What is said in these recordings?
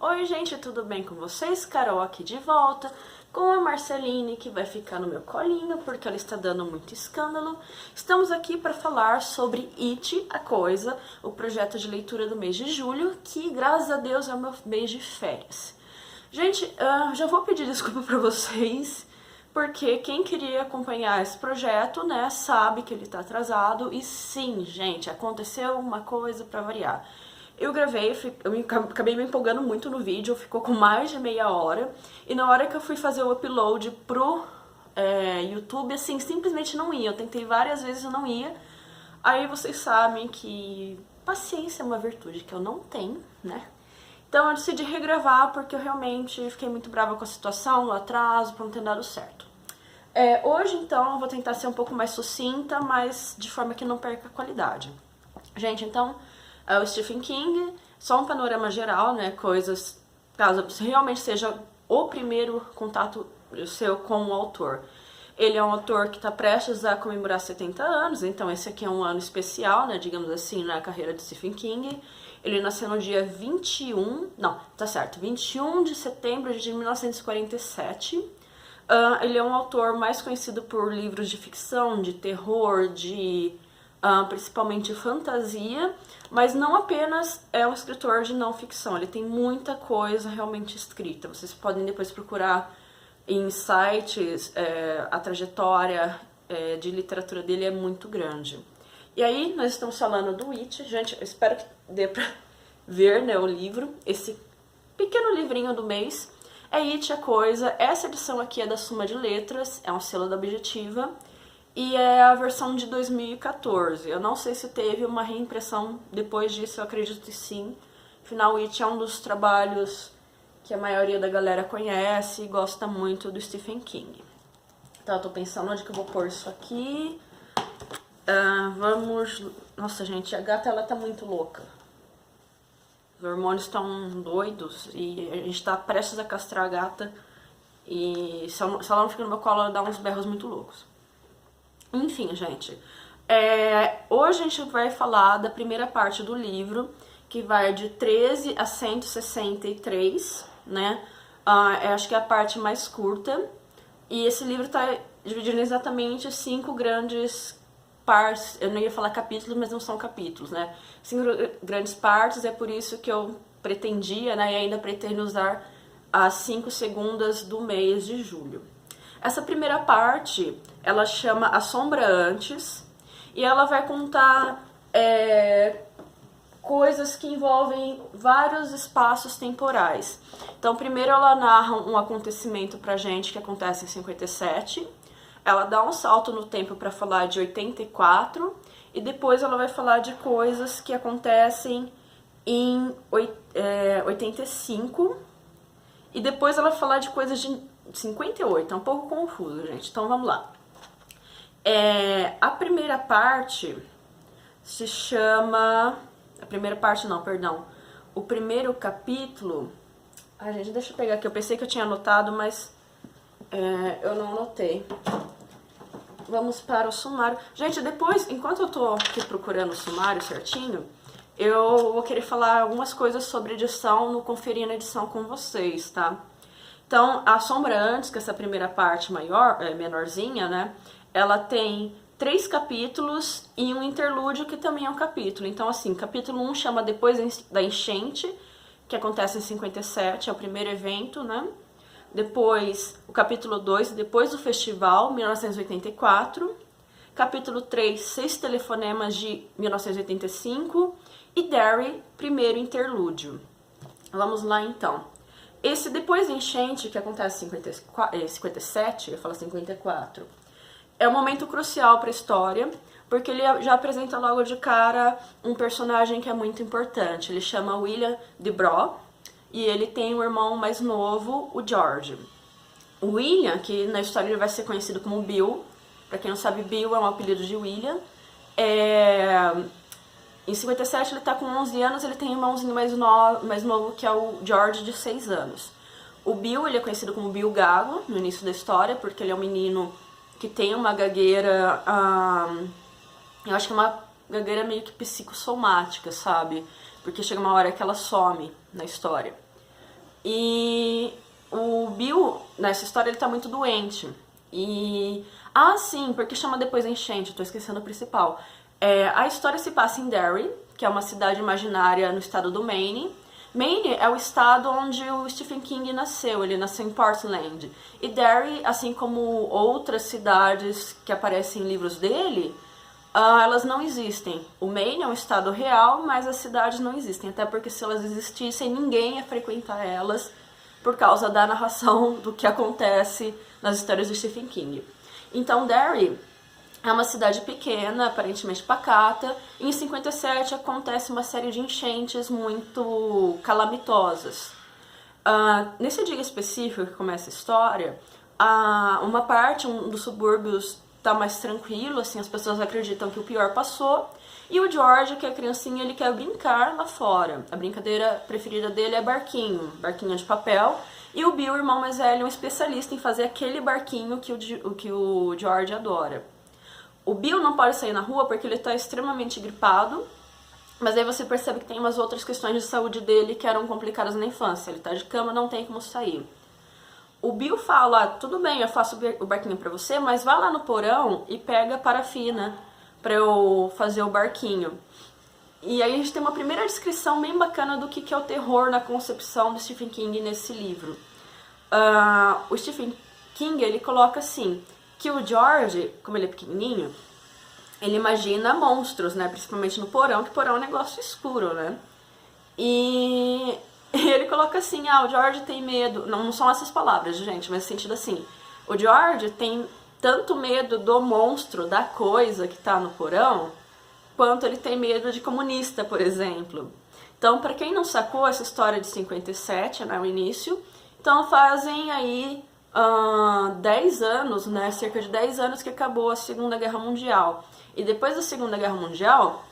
Oi gente, tudo bem com vocês? Carol aqui de volta com a Marceline, que vai ficar no meu colinho porque ela está dando muito escândalo. Estamos aqui para falar sobre It, a Coisa, o projeto de leitura do mês de julho, que graças a Deus é o meu mês de férias. Gente, já vou pedir desculpa para vocês, porque quem queria acompanhar esse projeto, né, sabe que ele tá atrasado. E sim, gente, aconteceu uma coisa para variar. Eu gravei, acabei me empolgando muito no vídeo, ficou com mais de meia hora. E na hora que eu fui fazer o upload pro YouTube, assim, simplesmente não ia. Eu tentei várias vezes e não ia. Aí vocês sabem que paciência é uma virtude que eu não tenho, né? Então eu decidi regravar porque eu realmente fiquei muito brava com a situação, o atraso, por não ter dado certo. Hoje, então, eu vou tentar ser um pouco mais sucinta, mas de forma que não perca a qualidade. Gente, então, é o Stephen King, só um panorama geral, né, coisas, caso realmente seja o primeiro contato seu com o autor. Ele é um autor que está prestes a comemorar 70 anos, então esse aqui é um ano especial, né, digamos assim, na carreira de Stephen King. Ele nasceu no dia 21 de setembro de 1947. Ele é um autor mais conhecido por livros de ficção, de terror, de principalmente fantasia, mas não apenas é um escritor de não ficção, ele tem muita coisa realmente escrita. Vocês podem depois procurar em sites, a trajetória de literatura dele é muito grande. E aí, nós estamos falando do It. Gente, eu espero que dê pra ver, né, o livro, esse pequeno livrinho do mês. É It, a Coisa. Essa edição aqui é da Suma de Letras, é um selo da Objetiva, e é a versão de 2014. Eu não sei se teve uma reimpressão depois disso, eu acredito que sim. Afinal, It é um dos trabalhos que a maioria da galera conhece e gosta muito do Stephen King. Então eu tô pensando onde que eu vou pôr isso aqui. Vamos... Nossa, gente, a gata ela tá muito louca. Os hormônios estão doidos e a gente tá prestes a castrar a gata. E se ela não fica no meu colo, ela dá uns berros muito loucos. Enfim, gente. Hoje a gente vai falar da primeira parte do livro, que vai de 13 a 163, né? Acho que é a parte mais curta. E esse livro tá dividido em exatamente 5 grandes partes. Eu não ia falar capítulos, mas não são capítulos, né? 5 grandes partes, é por isso que eu pretendia, né, e ainda pretendo usar as 5 segundas do mês de julho. Essa primeira parte, ela chama A Sombra Antes, e ela vai contar coisas que envolvem vários espaços temporais. Então, primeiro ela narra um acontecimento pra gente que acontece em 57, ela dá um salto no tempo para falar de 84, e depois ela vai falar de coisas que acontecem em 85, e depois ela vai falar de coisas de 58, é um pouco confuso, gente, então vamos lá. A primeira parte se chama... A primeira parte não, perdão. O primeiro capítulo... Ai, gente, deixa eu pegar aqui, eu pensei que eu tinha anotado, mas eu não anotei. Vamos para o sumário. Gente, depois, enquanto eu tô aqui procurando o sumário certinho, eu vou querer falar algumas coisas sobre edição, no conferir na edição com vocês, tá? Então, A Sombra Antes, que é essa primeira parte menorzinha, né? Ela tem 3 capítulos e um interlúdio que também é um capítulo. Então, assim, capítulo 1 chama Depois da Enchente, que acontece em 57, é o primeiro evento, né? Depois, o capítulo 2, Depois do Festival, 1984. Capítulo 3, 6 Telefonemas de 1985. E Derry, primeiro interlúdio. Vamos lá, então. Esse Depois da Enchente, que acontece em 57, eu falo 54, é um momento crucial para a história, porque ele já apresenta logo de cara um personagem que é muito importante. Ele chama William DeBrough, e ele tem um irmão mais novo, o George. O William, que na história ele vai ser conhecido como Bill, pra quem não sabe, Bill é um apelido de William. Em 57 ele tá com 11 anos, ele tem um irmãozinho mais novo que é o George, de 6 anos. O Bill, ele é conhecido como Bill Gago, no início da história, porque ele é um menino que tem uma gagueira, eu acho que é uma gagueira meio que psicossomática, sabe? Porque chega uma hora que ela some na história. E o Bill, nessa história, ele tá muito doente. E... Ah, sim, porque chama depois enchente, eu tô esquecendo o principal. A história se passa em Derry, que é uma cidade imaginária no estado do Maine. Maine é o estado onde o Stephen King nasceu, ele nasceu em Portland. E Derry, assim como outras cidades que aparecem em livros dele, elas não existem. O Maine é um estado real, mas as cidades não existem, até porque se elas existissem, ninguém ia frequentar elas por causa da narração do que acontece nas histórias do Stephen King. Então, Derry é uma cidade pequena, aparentemente pacata, e em 57 acontece uma série de enchentes muito calamitosas. Nesse dia específico que começa a história, uma parte, um dos subúrbios tá mais tranquilo, assim, as pessoas acreditam que o pior passou, e o George, que é criancinha, ele quer brincar lá fora. A brincadeira preferida dele é barquinho de papel, e o Bill, o irmão mais velho, é um especialista em fazer aquele barquinho que o George adora. O Bill não pode sair na rua porque ele está extremamente gripado, mas aí você percebe que tem umas outras questões de saúde dele que eram complicadas na infância. Ele tá de cama, não tem como sair. O Bill fala, tudo bem, eu faço o barquinho pra você, mas vá lá no porão e pega parafina pra eu fazer o barquinho. E aí a gente tem uma primeira descrição bem bacana do que é o terror na concepção do Stephen King nesse livro. O Stephen King, ele coloca assim, que o George, como ele é pequenininho, ele imagina monstros, né, principalmente no porão, que porão é um negócio escuro, né. E ele coloca assim, o George tem medo, não são essas palavras, gente, mas no sentido assim, o George tem tanto medo do monstro, da coisa que tá no porão, quanto ele tem medo de comunista, por exemplo. Então, para quem não sacou essa história de 57, né, o início, então fazem aí 10 anos, né, cerca de 10 anos que acabou a Segunda Guerra Mundial. E depois da Segunda Guerra Mundial,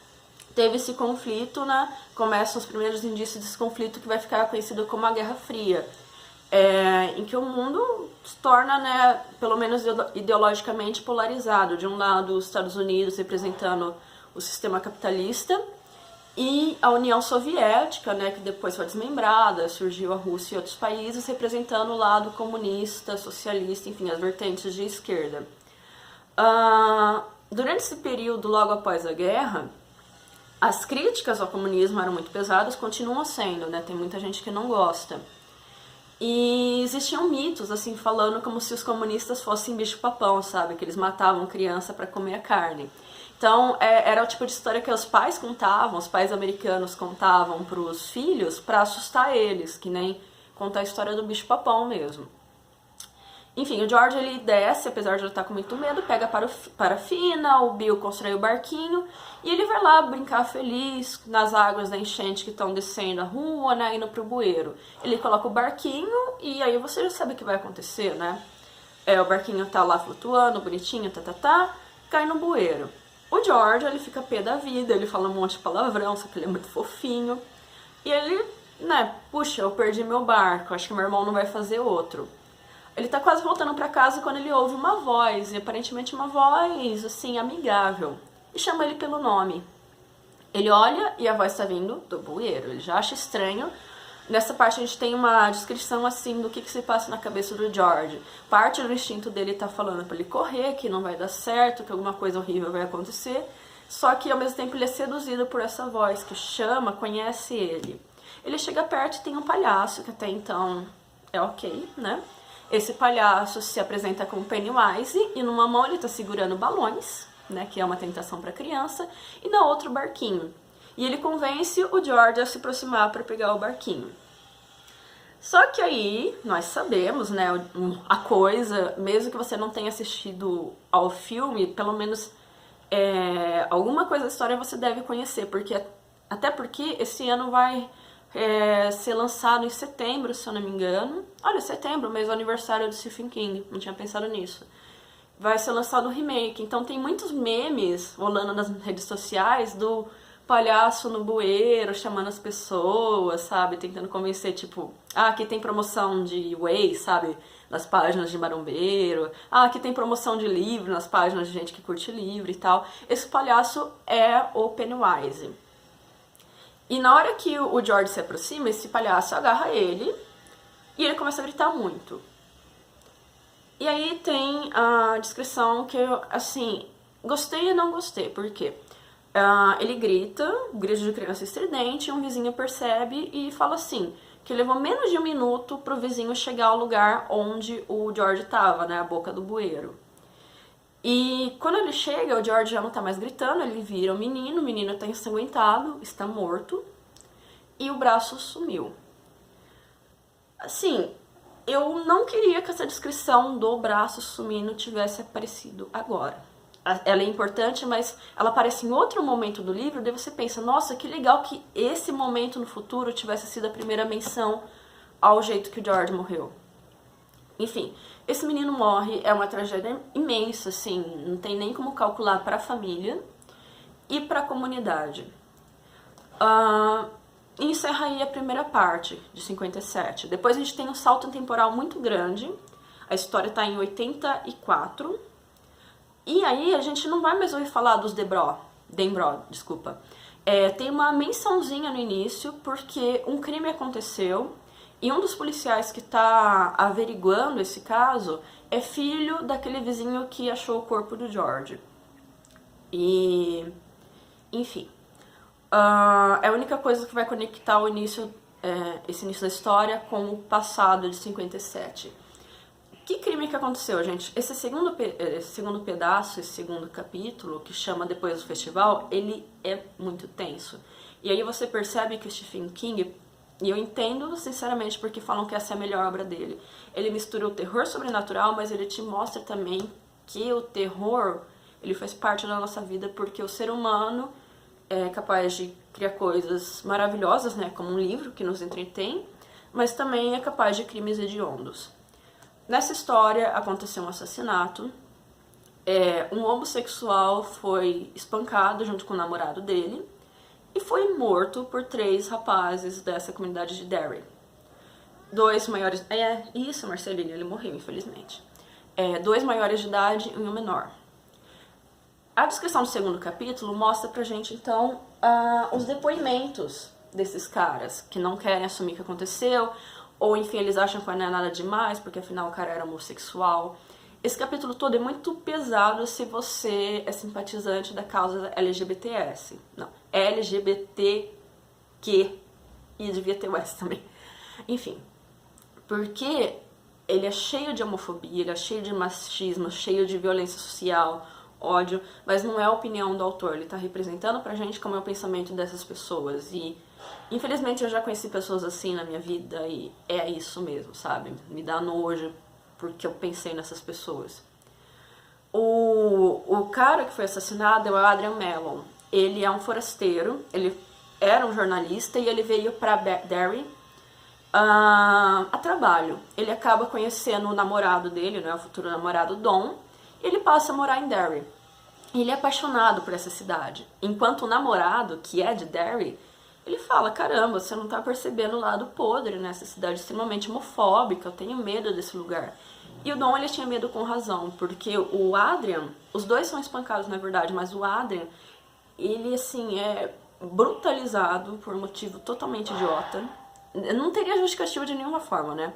teve esse conflito, né, começam os primeiros indícios desse conflito que vai ficar conhecido como a Guerra Fria, em que o mundo se torna, né, pelo menos ideologicamente polarizado. De um lado, os Estados Unidos representando o sistema capitalista e a União Soviética, né, que depois foi desmembrada, surgiu a Rússia e outros países representando o lado comunista, socialista, enfim, as vertentes de esquerda. Durante esse período, logo após a guerra, as críticas ao comunismo eram muito pesadas, continuam sendo, né, tem muita gente que não gosta. E existiam mitos, assim, falando como se os comunistas fossem bicho-papão, sabe, que eles matavam criança para comer a carne. Então, era o tipo de história que os pais contavam, os pais americanos contavam para os filhos para assustar eles, que nem contar a história do bicho-papão mesmo. Enfim, o George, ele desce, apesar de ele estar com muito medo, pega parafina, o Bill constrói o barquinho, e ele vai lá brincar feliz nas águas da enchente que estão descendo a rua, né, indo pro bueiro. Ele coloca o barquinho, e aí você já sabe o que vai acontecer, né? O barquinho tá lá flutuando, bonitinho, cai no bueiro. O George, ele fica pé da vida, ele fala um monte de palavrão, só que ele é muito fofinho. E ele, né, puxa, eu perdi meu barco, acho que meu irmão não vai fazer outro. Ele tá quase voltando pra casa quando ele ouve uma voz, e aparentemente uma voz, assim, amigável, e chama ele pelo nome. Ele olha e a voz tá vindo do bueiro, ele já acha estranho. Nessa parte a gente tem uma descrição, assim, do que se passa na cabeça do George. Parte do instinto dele tá falando pra ele correr, que não vai dar certo, que alguma coisa horrível vai acontecer, só que ao mesmo tempo ele é seduzido por essa voz que chama, conhece ele. Ele chega perto e tem um palhaço, que até então é ok, né? Esse palhaço se apresenta como Pennywise e numa mão ele tá segurando balões, né, que é uma tentação para criança, e na outra o barquinho. E ele convence o George a se aproximar para pegar o barquinho. Só que aí nós sabemos, né, a coisa, mesmo que você não tenha assistido ao filme, pelo menos alguma coisa da história você deve conhecer, até porque esse ano vai ser lançado em setembro, se eu não me engano. Olha, setembro, mês do aniversário do Stephen King, não tinha pensado nisso. Vai ser lançado o remake, então tem muitos memes rolando nas redes sociais do palhaço no bueiro, chamando as pessoas, sabe, tentando convencer, tipo, aqui tem promoção de whey, sabe, nas páginas de marombeiro, aqui tem promoção de livro nas páginas de gente que curte livro e tal. Esse palhaço é o Pennywise. E na hora que o George se aproxima, esse palhaço agarra ele E ele começa a gritar muito. E aí tem a descrição que eu, assim, gostei e não gostei. Por quê? Ele grita, grito de criança estridente, um vizinho percebe e fala assim, que levou menos de 1 minuto pro vizinho chegar ao lugar onde o George tava, né, a boca do bueiro. E quando ele chega, o George já não tá mais gritando, ele vira o menino tá ensanguentado, está morto, e o braço sumiu. Assim, eu não queria que essa descrição do braço sumindo tivesse aparecido agora. Ela é importante, mas ela aparece em outro momento do livro, daí você pensa, nossa, que legal que esse momento no futuro tivesse sido a primeira menção ao jeito que o George morreu. Enfim, esse menino morre, é uma tragédia imensa, assim, não tem nem como calcular para a família e para a comunidade. Encerra aí a primeira parte de 57. Depois a gente tem um salto temporal muito grande, a história está em 84, e aí a gente não vai mais ouvir falar dos Denbrough, desculpa. Tem uma mençãozinha no início, porque um crime aconteceu, e um dos policiais que está averiguando esse caso é filho daquele vizinho que achou o corpo do George. E, enfim, é a única coisa que vai conectar o início, esse início da história com o passado de 57. Que crime que aconteceu, gente? Esse segundo pedaço, esse segundo capítulo, que chama Depois do Festival, ele é muito tenso. E aí você percebe que o Stephen King, e eu entendo sinceramente porque falam que essa é a melhor obra dele, ele mistura o terror sobrenatural, mas ele te mostra também que o terror, ele faz parte da nossa vida porque o ser humano é capaz de criar coisas maravilhosas, né, como um livro que nos entretém, mas também é capaz de crimes hediondos. Nessa história aconteceu um assassinato, um homossexual foi espancado junto com o namorado dele e foi morto por 3 rapazes dessa comunidade de Derry. 2 maiores... isso, Marcelinho, ele morreu, infelizmente. 2 maiores de idade e um menor. A descrição do segundo capítulo mostra pra gente, então, os depoimentos desses caras que não querem assumir que aconteceu, ou enfim, eles acham que não é nada demais, porque afinal o cara era homossexual. Esse capítulo todo é muito pesado se você é simpatizante da causa LGBTS. Não, LGBTQ. E devia ter o S também. Enfim, porque ele é cheio de homofobia, ele é cheio de machismo, cheio de violência social, ódio, mas não é a opinião do autor, ele tá representando pra gente como é o pensamento dessas pessoas. E infelizmente eu já conheci pessoas assim na minha vida e é isso mesmo, sabe? Me dá nojo porque eu pensei nessas pessoas. O cara que foi assassinado é o Adrian Mellon. Ele é um forasteiro, ele era um jornalista e ele veio pra Derry a trabalho. Ele acaba conhecendo o namorado dele, né, o futuro namorado Don, e ele passa a morar em Derry. Ele é apaixonado por essa cidade. Enquanto o namorado, que é de Derry, ele fala, caramba, você não tá percebendo o lado podre nessa cidade extremamente homofóbica, eu tenho medo desse lugar. E o Don, ele tinha medo com razão, porque o Adrian, os dois são espancados na verdade, mas o Adrian, ele assim, é brutalizado por um motivo totalmente idiota. Não teria justificativa de nenhuma forma, né?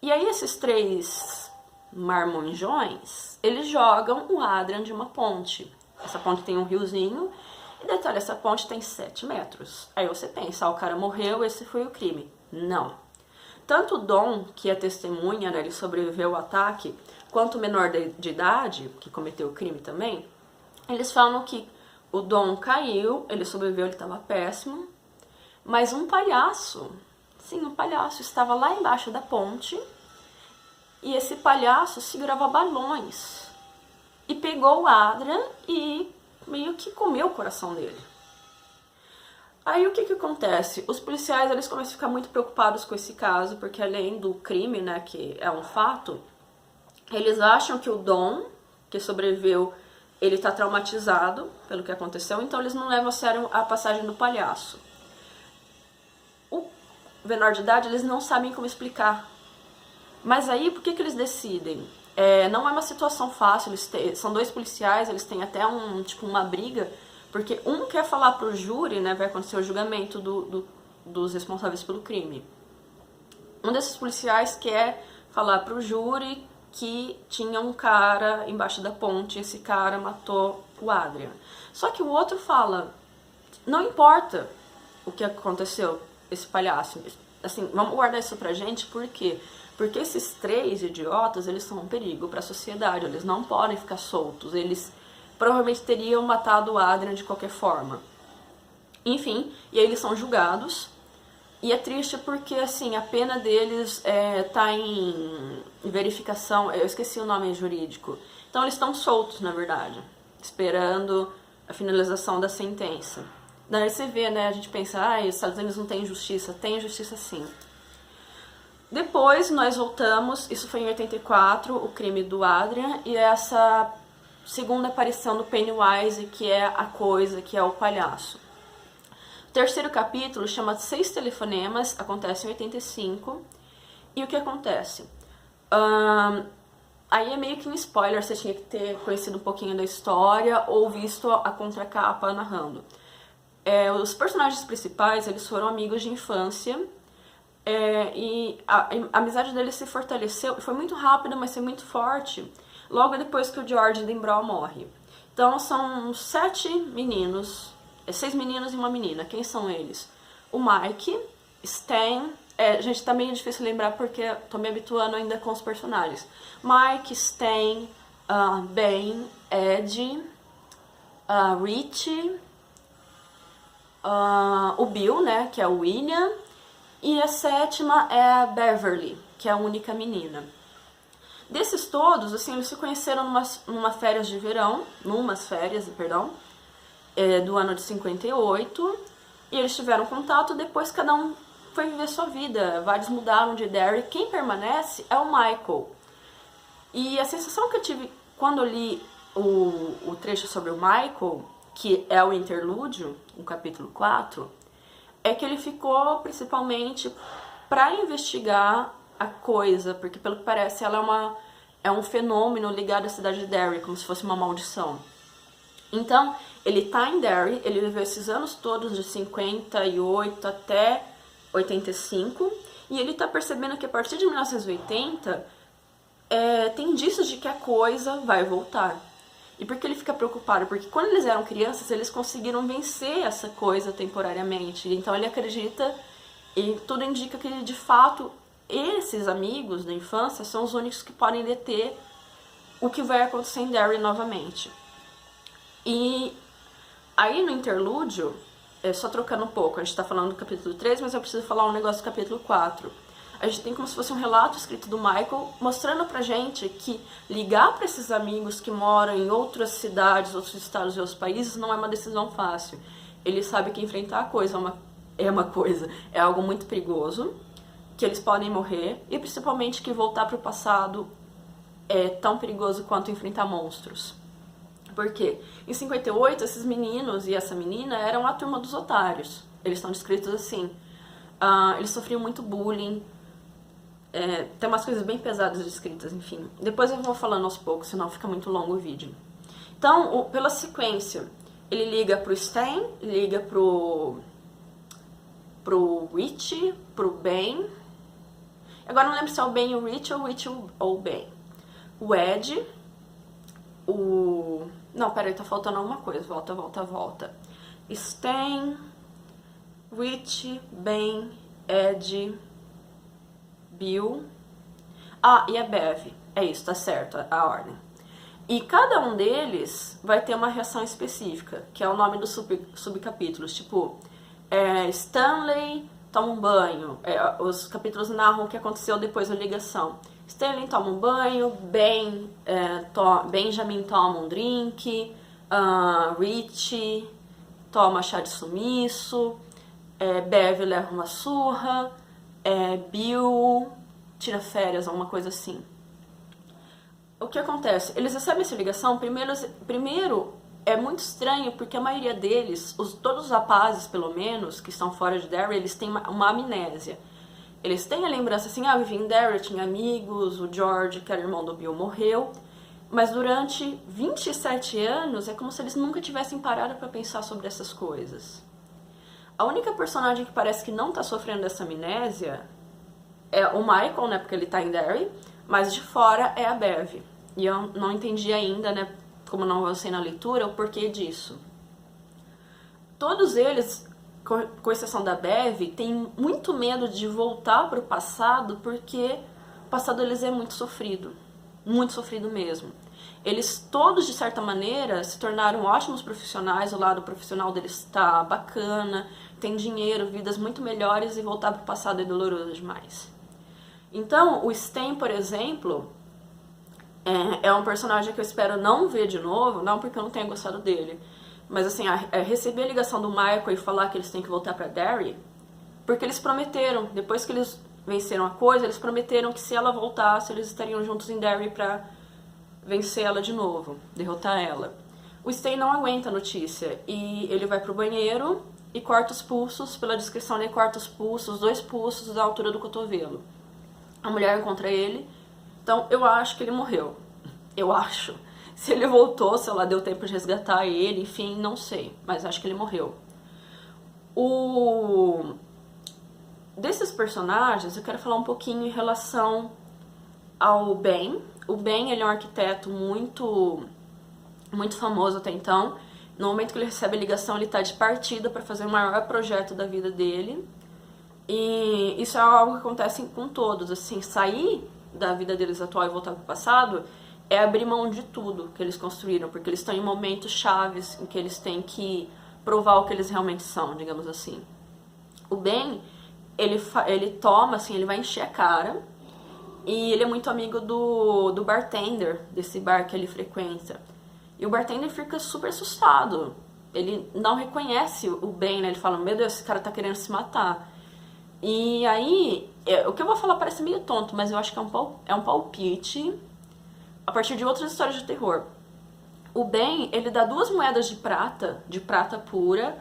E aí esses 3 marmonjões, eles jogam o Adrian de uma ponte. Essa ponte tem um riozinho, e detalhe, essa ponte tem 7 metros. Aí você pensa, o cara morreu, esse foi o crime. Não. Tanto o Don, que é testemunha, né, ele sobreviveu ao ataque, quanto o menor de idade, que cometeu o crime também, eles falam que o Don caiu, ele sobreviveu, ele estava péssimo, mas um palhaço, sim, um palhaço estava lá embaixo da ponte, e esse palhaço segurava balões, e pegou o Adrian e meio que comeu o coração dele. Aí o que acontece? Os policiais, eles começam a ficar muito preocupados com esse caso, porque além do crime, né, que é um fato, eles acham que o Don, que sobreviveu, ele tá traumatizado pelo que aconteceu, então eles não levam a sério a passagem do palhaço. O menor de idade, eles não sabem como explicar. Mas aí, por que eles decidem? Não é uma situação fácil, são 2 policiais, eles têm até uma briga, porque um quer falar pro júri, né, vai acontecer o julgamento dos responsáveis pelo crime. Um desses policiais quer falar pro júri que tinha um cara embaixo da ponte, esse cara matou o Adrian. Só que o outro fala, não importa o que aconteceu, esse palhaço. Assim, vamos guardar isso pra gente, por quê? Porque esses 3 idiotas, eles são um perigo para a sociedade, eles não podem ficar soltos, eles provavelmente teriam matado o Adrian de qualquer forma. Enfim, e aí eles são julgados, e é triste porque, assim, a pena deles tá em verificação, eu esqueci o nome jurídico, então eles estão soltos, na verdade, esperando a finalização da sentença. Daí você vê, né, a gente pensa, os Estados Unidos não tem justiça. Tem justiça sim. Depois nós voltamos, isso foi em 84, o crime do Adrian, e essa segunda aparição do Pennywise, que é a coisa, que é o palhaço. O terceiro capítulo chama 6 telefonemas, acontece em 85, e o que acontece? Aí é meio que um spoiler, você tinha que ter conhecido um pouquinho da história ou visto a contracapa narrando. Os personagens principais, eles foram amigos de infância, e a amizade deles se fortaleceu, foi muito rápida, mas foi muito forte, logo depois que o George Denbrough morre. Então são 7 meninos, 6 meninos e uma menina. Quem são eles? O Mike, Stan, gente, tá meio difícil lembrar porque tô me habituando ainda com os personagens. Mike, Stan, Ben, Ed, Richie, o Bill, né, que é o William, e a 7ª é a Beverly, que é a única menina. Desses todos, assim, eles se conheceram numas férias de verão, do ano de 58, e eles tiveram contato, depois cada um foi viver sua vida, vários mudaram de Derry, quem permanece é o Michael. E a sensação que eu tive quando eu li o trecho sobre o Michael, que é o interlúdio, o capítulo 4, é que ele ficou principalmente para investigar a coisa, porque pelo que parece ela é um fenômeno ligado à cidade de Derry, como se fosse uma maldição. Então, ele tá em Derry, ele viveu esses anos todos de 58 até 85, e ele tá percebendo que a partir de 1980 tem indícios de que a coisa vai voltar. E por que ele fica preocupado? Porque quando eles eram crianças, eles conseguiram vencer essa coisa temporariamente. Então ele acredita, e tudo indica que de fato esses amigos da infância são os únicos que podem deter o que vai acontecer em Derry novamente. E aí no interlúdio, só trocando um pouco, a gente tá falando do capítulo 3, mas eu preciso falar um negócio do capítulo 4. A gente tem como se fosse um relato escrito do Michael, mostrando pra gente que ligar pra esses amigos que moram em outras cidades, outros estados e outros países não é uma decisão fácil. Ele sabe que enfrentar a coisa é algo muito perigoso, que eles podem morrer, e principalmente que voltar pro passado é tão perigoso quanto enfrentar monstros. Por quê? Em 58, esses meninos e essa menina eram a turma dos otários. Eles estão descritos assim. Eles sofriam muito bullying. Tem umas coisas bem pesadas descritas, enfim. Depois eu vou falando aos poucos, senão fica muito longo o vídeo. Então, pela sequência, ele liga pro Stan, liga pro Rich, pro Ben. Agora não lembro se é o Ben e o Rich ou o Rich ou o Ben. O Ed, Não, peraí, tá faltando alguma coisa. Volta. Stan, Rich, Ben, Ed, Bill. E a Bev. É isso, tá certo a ordem. E cada um deles vai ter uma reação específica, que é o nome dos subcapítulos. Tipo, Stanley toma um banho. Os capítulos narram o que aconteceu depois da ligação. Stanley toma um banho, Benjamin toma um drink, Richie toma chá de sumiço, Bev leva uma surra, Bill tira férias, alguma coisa assim. O que acontece? Eles recebem essa ligação, primeiro é muito estranho porque a maioria deles, todos os rapazes pelo menos, que estão fora de Derry, eles têm uma amnésia. Eles têm a lembrança assim, eu vivi em Derry, eu tinha amigos, o George, que era irmão do Bill, morreu. Mas durante 27 anos é como se eles nunca tivessem parado para pensar sobre essas coisas. A única personagem que parece que não tá sofrendo dessa amnésia é o Michael, né, porque ele tá em Derry, mas de fora é a Bev. E eu não entendi ainda, né, como não avancei na leitura, o porquê disso. Todos eles, com exceção da Bev, têm muito medo de voltar para o passado, porque o passado deles é muito sofrido mesmo. Eles todos, de certa maneira, se tornaram ótimos profissionais, o lado profissional deles está bacana, tem dinheiro, vidas muito melhores, e voltar para o passado é doloroso demais. Então, o Stan, por exemplo, é um personagem que eu espero não ver de novo, não porque eu não tenha gostado dele, mas assim, receber a ligação do Michael e falar que eles têm que voltar pra Derry, porque eles prometeram, depois que eles venceram a coisa, eles prometeram que se ela voltasse, eles estariam juntos em Derry pra vencer ela de novo, derrotar ela. O Stan não aguenta a notícia e ele vai pro banheiro e corta os pulsos, pela descrição ele corta os pulsos, 2 pulsos da altura do cotovelo. A mulher encontra ele, então eu acho que ele morreu. Eu acho. Se ele voltou, se ela deu tempo de resgatar ele, enfim, não sei. Mas acho que ele morreu. Desses personagens, eu quero falar um pouquinho em relação ao Ben. O Ben, ele é um arquiteto muito famoso até então. No momento que ele recebe a ligação, ele está de partida para fazer o maior projeto da vida dele. E isso é algo que acontece com todos. Assim, sair da vida deles atual e voltar para o passado é abrir mão de tudo que eles construíram, porque eles estão em momentos chaves em que eles têm que provar o que eles realmente são, digamos assim. O Ben, ele toma, assim, ele vai encher a cara, e ele é muito amigo do bartender, desse bar que ele frequenta. E o bartender fica super assustado. Ele não reconhece o Ben, né? Ele fala, meu Deus, esse cara tá querendo se matar. E aí, o que eu vou falar parece meio tonto, mas eu acho que é um palpite a partir de outras histórias de terror. O Ben, ele dá 2 moedas de prata pura,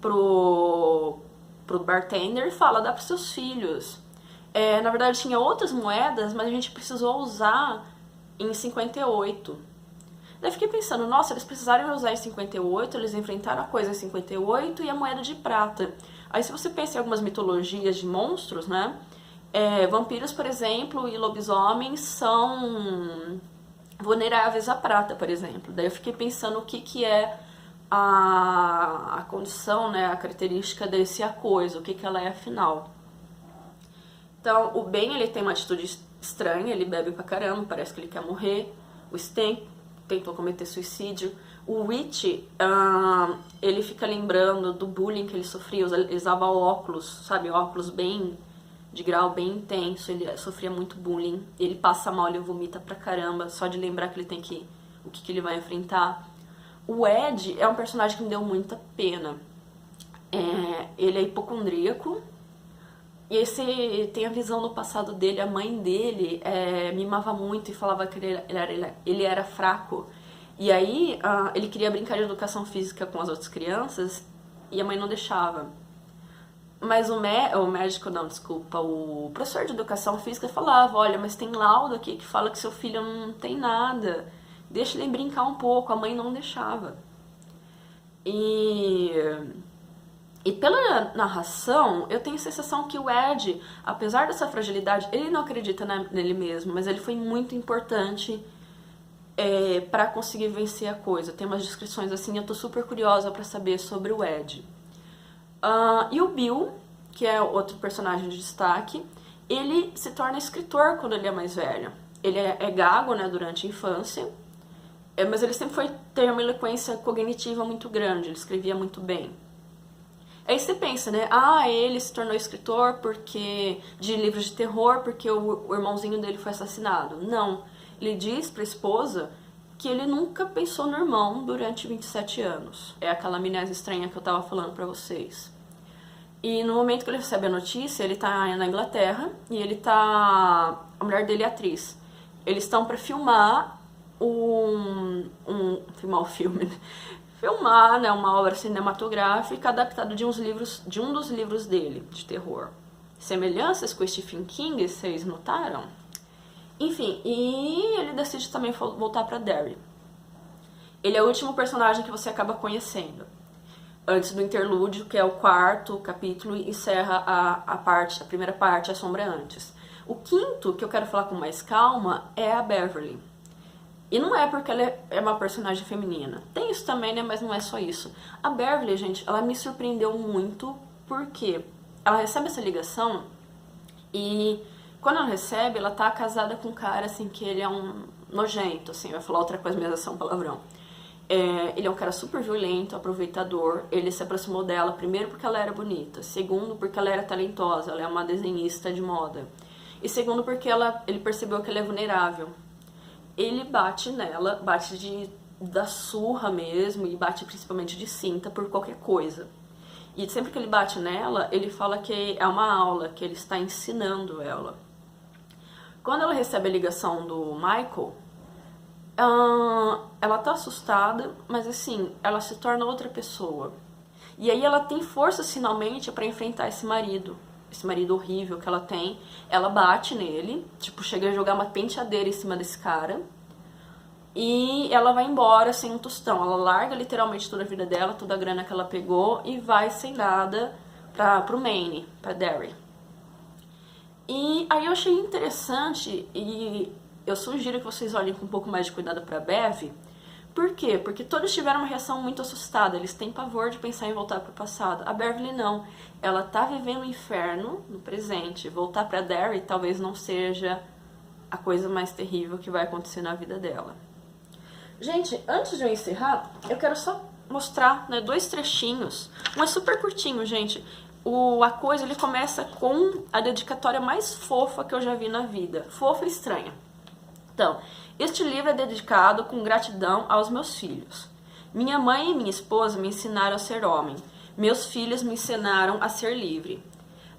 pro bartender e fala, dá pros seus filhos. Na verdade, tinha outras moedas, mas a gente precisou usar em 58. Daí fiquei pensando, nossa, eles precisaram usar em 58, eles enfrentaram a coisa em 58 e a moeda de prata. Aí se você pensa em algumas mitologias de monstros, né? Vampiros, por exemplo, e lobisomens são vulneráveis à prata, por exemplo. Daí eu fiquei pensando o que é a condição, né, a característica desse a coisa, o que ela é afinal. Então, o Ben, ele tem uma atitude estranha, ele bebe pra caramba, parece que ele quer morrer. O Stan tentou cometer suicídio. O Rich, ele fica lembrando do bullying que ele sofria, ele usava óculos, sabe, óculos bem de grau bem intenso, ele sofria muito bullying, ele passa mal, ele vomita pra caramba, só de lembrar que ele tem o que ele vai enfrentar. O Ed é um personagem que me deu muita pena. Ele é hipocondríaco, e aí você tem a visão do passado dele, a mãe dele mimava muito e falava que ele era fraco. E aí ele queria brincar de educação física com as outras crianças e a mãe não deixava. Mas o professor de educação física falava, olha, mas tem laudo aqui que fala que seu filho não tem nada, deixa ele brincar um pouco, a mãe não deixava. E pela narração, eu tenho a sensação que o Ed, apesar dessa fragilidade, ele não acredita nele mesmo, mas ele foi muito importante para conseguir vencer a coisa. Tem umas descrições assim, eu tô super curiosa para saber sobre o Ed. E o Bill, que é outro personagem de destaque, ele se torna escritor quando ele é mais velho. Ele é gago, né, durante a infância, mas ele sempre ter uma eloquência cognitiva muito grande, ele escrevia muito bem. Aí você pensa, né, ele se tornou escritor de livros de terror porque o irmãozinho dele foi assassinado. Não, ele diz pra esposa que ele nunca pensou no irmão durante 27 anos. É aquela amnésia estranha que eu tava falando pra vocês. E no momento que ele recebe a notícia, ele tá na Inglaterra e a mulher dele é atriz. Eles estão pra filmar filmar o filme, né? Filmar, né, uma obra cinematográfica adaptada de um dos livros dele, de terror. Semelhanças com Stephen King, vocês notaram? Enfim, e ele decide também voltar pra Derry. Ele é o último personagem que você acaba conhecendo. Antes do interlúdio, que é o 4º capítulo, encerra a primeira parte, A Sombra Antes. O quinto, que eu quero falar com mais calma, é a Beverly. E não é porque ela é uma personagem feminina. Tem isso também, né? Mas não é só isso. A Beverly, gente, ela me surpreendeu muito porque ela recebe essa ligação e quando ela recebe, ela tá casada com um cara, assim, que ele é um nojento, assim, vai falar outra coisa, mas é um palavrão. Ele é um cara super violento, aproveitador. Ele se aproximou dela, primeiro porque ela era bonita, segundo porque ela era talentosa, ela é uma desenhista de moda. E segundo porque ele percebeu que ela é vulnerável. Ele bate nela, bate da surra mesmo, e bate principalmente de cinta por qualquer coisa. E sempre que ele bate nela, ele fala que é uma aula, que ele está ensinando ela. Quando ela recebe a ligação do Michael, ela tá assustada, mas assim, ela se torna outra pessoa. E aí ela tem força finalmente para enfrentar esse marido horrível que ela tem. Ela bate nele, tipo, chega a jogar uma penteadeira em cima desse cara. E ela vai embora sem um tostão. Ela larga literalmente toda a vida dela, toda a grana que ela pegou e vai sem nada pro Maine, pra Derry. E aí eu achei interessante e eu sugiro que vocês olhem com um pouco mais de cuidado pra Bev. Por quê? Porque todos tiveram uma reação muito assustada, eles têm pavor de pensar em voltar pro passado. A Beverly não, ela tá vivendo o inferno no presente. Voltar pra Derry talvez não seja a coisa mais terrível que vai acontecer na vida dela. Gente, antes de eu encerrar, eu quero só mostrar, né, 2 trechinhos. Um é super curtinho, gente. A coisa, ele começa com a dedicatória mais fofa que eu já vi na vida. Fofa e estranha. Então, este livro é dedicado com gratidão aos meus filhos. Minha mãe e minha esposa me ensinaram a ser homem. Meus filhos me ensinaram a ser livre.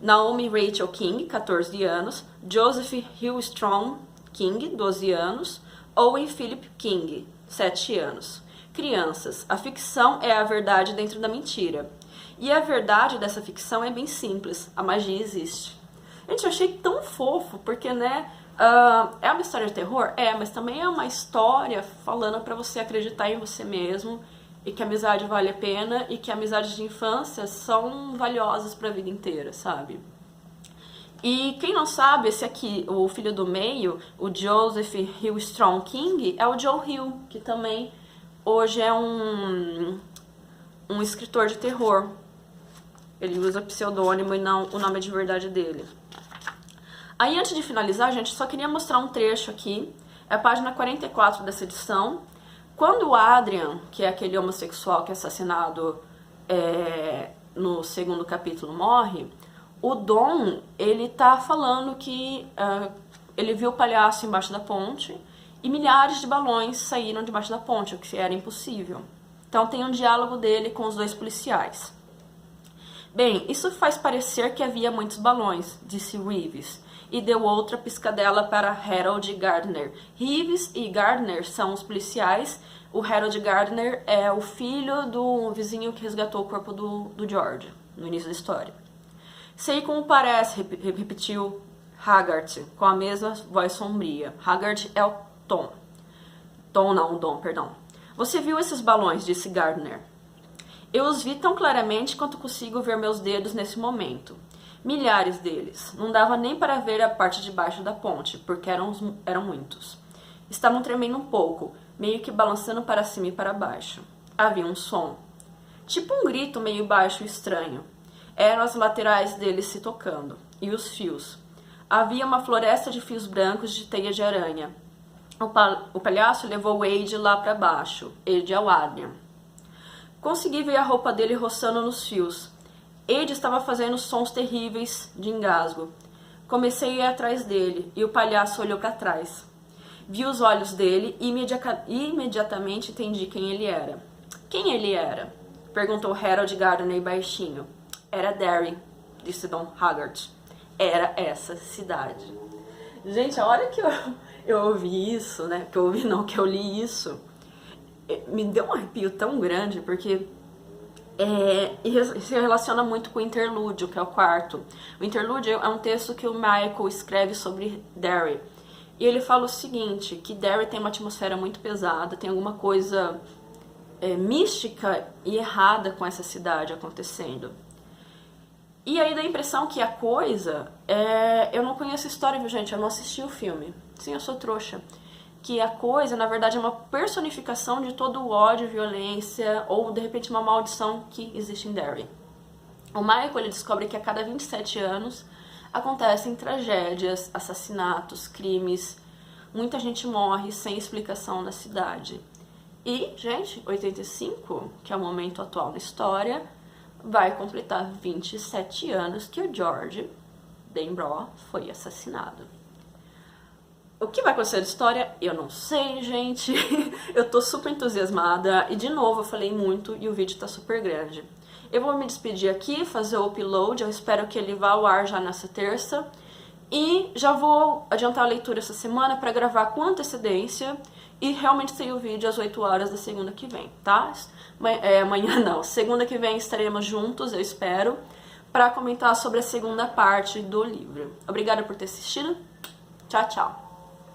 Naomi Rachel King, 14 anos. Joseph Hill Strong King, 12 anos. Owen Philip King, 7 anos. Crianças, a ficção é a verdade dentro da mentira. E a verdade dessa ficção é bem simples, a magia existe. Gente, eu achei tão fofo, porque, né, é uma história de terror? É, mas também é uma história falando pra você acreditar em você mesmo, e que a amizade vale a pena, e que amizades de infância são valiosas pra vida inteira, sabe? E quem não sabe, esse aqui, o filho do meio, o Joseph Hill Strong King, é o Joe Hill, que também hoje é um escritor de terror. Ele usa pseudônimo e não o nome de verdade dele. Aí, antes de finalizar, gente, só queria mostrar um trecho aqui. É a página 44 dessa edição. Quando o Adrian, que é aquele homossexual que é assassinado no segundo capítulo, morre, o Dom, ele tá falando que ele viu o palhaço embaixo da ponte e milhares de balões saíram debaixo da ponte, o que era impossível. Então tem um diálogo dele com os 2 policiais. Bem, isso faz parecer que havia muitos balões, disse Reeves, e deu outra piscadela para Harold Gardner. Reeves e Gardner são os policiais. O Harold Gardner é o filho do vizinho que resgatou o corpo do George, no início da história. Sei como parece, repetiu Haggart, com a mesma voz sombria. Haggart é o Tom. O Dom, perdão. Você viu esses balões, disse Gardner. Eu os vi tão claramente quanto consigo ver meus dedos nesse momento. Milhares deles. Não dava nem para ver a parte de baixo da ponte, porque eram muitos. Estavam tremendo um pouco, meio que balançando para cima e para baixo. Havia um som. Tipo um grito meio baixo e estranho. Eram as laterais deles se tocando. E os fios. Havia uma floresta de fios brancos de teia de aranha. O palhaço levou Wade lá para baixo. Ele é o Adrian. Consegui ver a roupa dele roçando nos fios. Ed estava fazendo sons terríveis de engasgo. Comecei a ir atrás dele, e o palhaço olhou para trás. Vi os olhos dele e imediatamente entendi quem ele era. Quem ele era? Perguntou Harold Gardner baixinho. Era Derry, disse Dom Haggart. Era essa cidade. Gente, a hora que eu ouvi isso, né? Que eu li isso, me deu um arrepio tão grande, porque se relaciona muito com o interlúdio, que é o quarto. O interlúdio é um texto que o Michael escreve sobre Derry. E ele fala o seguinte, que Derry tem uma atmosfera muito pesada, tem alguma coisa mística e errada com essa cidade acontecendo. E aí dá a impressão que a coisa eu não conheço a história, viu, gente? Eu não assisti o filme. Sim, eu sou trouxa. Que a coisa, na verdade, é uma personificação de todo o ódio, violência ou, de repente, uma maldição que existe em Derry. O Michael, ele descobre que a cada 27 anos acontecem tragédias, assassinatos, crimes, muita gente morre sem explicação na cidade. E, gente, 85, que é o momento atual na história, vai completar 27 anos que o George Denbrough foi assassinado. O que vai acontecer na história, eu não sei, gente. Eu tô super entusiasmada e, de novo, eu falei muito e o vídeo tá super grande. Eu vou me despedir aqui, fazer o upload, eu espero que ele vá ao ar já nessa terça. E já vou adiantar a leitura essa semana para gravar com antecedência e realmente sair o vídeo às 8 horas da segunda que vem, tá? Amanhã não, segunda que vem estaremos juntos, eu espero, para comentar sobre a segunda parte do livro. Obrigada por ter assistido, tchau, tchau!